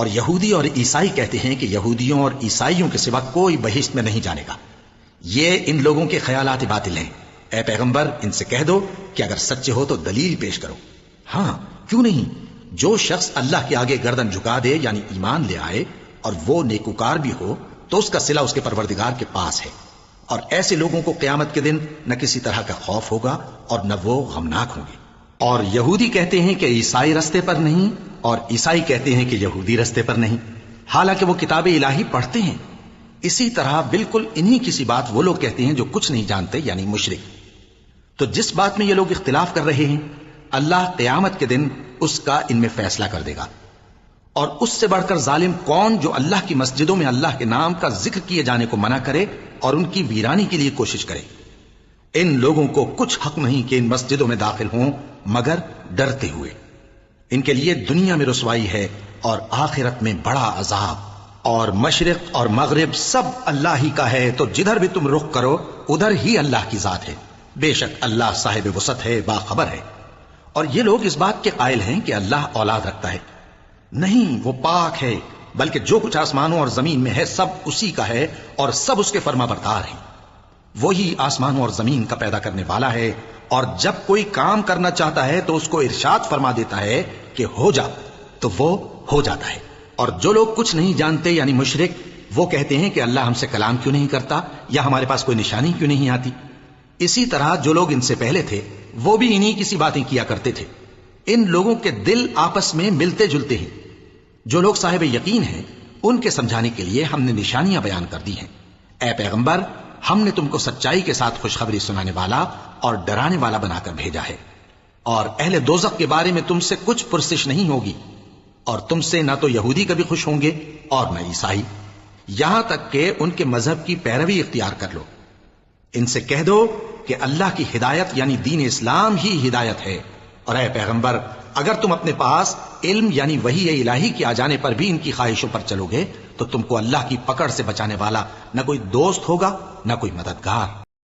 اور یہودی اور عیسائی کہتے ہیں کہ یہودیوں اور عیسائیوں کے سوا کوئی بہشت میں نہیں جانے گا۔ یہ ان لوگوں کے خیالات باطل ہیں۔ اے پیغمبر ان سے کہہ دو کہ اگر سچے ہو تو دلیل پیش کرو۔ ہاں کیوں نہیں، جو شخص اللہ کے آگے گردن جھکا دے یعنی ایمان لے آئے اور وہ نیکوکار بھی ہو تو اس کا صلہ اس کے پروردگار کے پاس ہے، اور ایسے لوگوں کو قیامت کے دن نہ کسی طرح کا خوف ہوگا اور نہ وہ غمناک ہوں گے۔ اور یہودی کہتے ہیں کہ عیسائی رستے پر نہیں، اور عیسائی کہتے ہیں کہ یہودی رستے پر نہیں، حالانکہ وہ کتاب الہی پڑھتے ہیں۔ اسی طرح بالکل انہی کسی بات وہ لوگ کہتے ہیں جو کچھ نہیں جانتے یعنی مشرک۔ تو جس بات میں یہ لوگ اختلاف کر رہے ہیں اللہ قیامت کے دن اس کا ان میں فیصلہ کر دے گا۔ اور اس سے بڑھ کر ظالم کون جو اللہ کی مسجدوں میں اللہ کے نام کا ذکر کیے جانے کو منع کرے اور ان کی ویرانی کے لیے کوشش کرے۔ ان لوگوں کو کچھ حق نہیں کہ ان مسجدوں میں داخل ہوں مگر ڈرتے ہوئے۔ ان کے لیے دنیا میں رسوائی ہے اور آخرت میں بڑا عذاب۔ اور مشرق اور مغرب سب اللہ ہی کا ہے، تو جدھر بھی تم رخ کرو ادھر ہی اللہ کی ذات ہے۔ بے شک اللہ صاحب وسعت ہے، باخبر ہے۔ اور یہ لوگ اس بات کے قائل ہیں کہ اللہ اولاد رکھتا ہے۔ نہیں، وہ پاک ہے، بلکہ جو کچھ آسمانوں اور زمین میں ہے سب اسی کا ہے اور سب اس کے فرما بردار ہیں۔ وہی آسمانوں اور زمین کا پیدا کرنے والا ہے، اور جب کوئی کام کرنا چاہتا ہے تو اس کو ارشاد فرما دیتا ہے کہ ہو جا، تو وہ ہو جاتا ہے۔ اور جو لوگ کچھ نہیں جانتے یعنی مشرک، وہ کہتے ہیں کہ اللہ ہم سے کلام کیوں نہیں کرتا یا ہمارے پاس کوئی نشانی کیوں نہیں آتی۔ اسی طرح جو لوگ ان سے پہلے تھے وہ بھی انہی کسی باتیں کیا کرتے تھے۔ ان لوگوں کے دل آپس میں ملتے جلتے ہیں۔ جو لوگ صاحب یقین ہیں ان کے سمجھانے کے لیے ہم نے نشانیاں بیان کر دی ہیں۔ اے پیغمبر ہم نے تم کو سچائی کے ساتھ خوشخبری سنانے والا اور ڈرانے والا بنا کر بھیجا ہے، اور اہل دوزخ کے بارے میں تم سے کچھ پرسش نہیں ہوگی، اور تم سے نہ تو یہودی کبھی خوش ہوں گے اور نہ عیسائی، یہاں تک کہ ان کے مذہب کی پیروی اختیار کر لو۔ ان سے کہہ دو کہ اللہ کی ہدایت یعنی دین اسلام ہی ہدایت ہے، اور اے پیغمبر اگر تم اپنے پاس علم یعنی وحی الہی کے آ جانے پر بھی ان کی خواہشوں پر چلو گے تو تم کو اللہ کی پکڑ سے بچانے والا نہ کوئی دوست ہوگا نہ کوئی مددگار۔